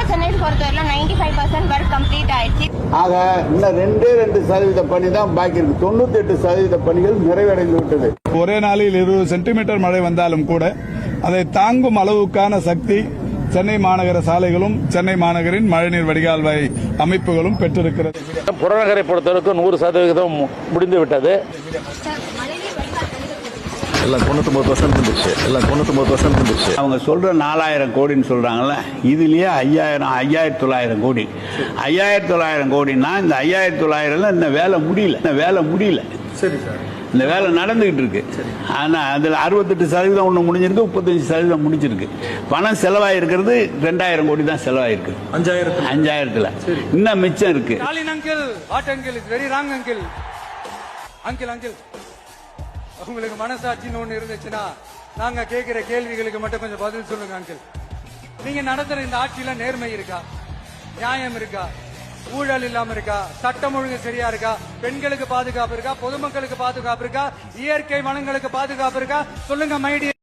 சென்னையில் பொறுத்தவரையிலும் 95% work complete ஆயிடுச்சு. ஆக இன்னும் 2% பணி தான் பாக்கி இருக்கு. 98% பணிகள் நிறைவடைந்து விட்டது. ஒரே நாளில் 20 சென்டிமீட்டர் மழை வந்தாலும் கூட அதை தாங்கும் அளவுக்கான சக்தி சென்னை மாநகர சாலைகளும் சென்னை மாநகரின் மழைநீர் வடிகால்வாய் அமைப்புகளும் பெற்றிருக்கிறது. புறநகரை பொறுத்தவரைக்கும் 100% முடிந்து விட்டது. எல்லாம் 99% இருந்துச்சு. எல்லாம் 99% இருந்துச்சு. அவங்க சொல்ற 4000 கோடின்னு சொல்றாங்கல்ல, இதுலயே 5900 கோடி. 5900 கோடினா இந்த 5900 இந்த வேலை முடியல. சரி சார். இந்த வேலை நடந்துகிட்டு இருக்கு. ஆனா அதுல 68% ஒண்ணு முடிஞ்சிருக்கு, 35% முடிஞ்சிருக்கு. பணம் செலவாயிருக்கிறது 2000 கோடி தான் செலவாயிருக்கு. 5000ல இன்னும் மிச்சம் இருக்கு. உங்களுக்கு மனசாட்சின்னு ஒண்ணு இருந்துச்சுன்னா நாங்க கேட்கிற கேள்விகளுக்கு மட்டும் கொஞ்சம் பதில் சொல்லுங்க அங்கிள். நீங்க நடத்துற இந்த ஆட்சியில நேர்மை இருக்கா, நியாயம் இருக்கா, ஊழல் இல்லாம இருக்கா, சட்டம் ஒழுங்கு சரியா இருக்கா, பெண்களுக்கு பாதுகாப்பு இருக்கா, பொதுமக்களுக்கு பாதுகாப்பு இருக்கா, இயற்கை வளங்களுக்கு பாதுகாப்பு இருக்கா? சொல்லுங்க மைடி.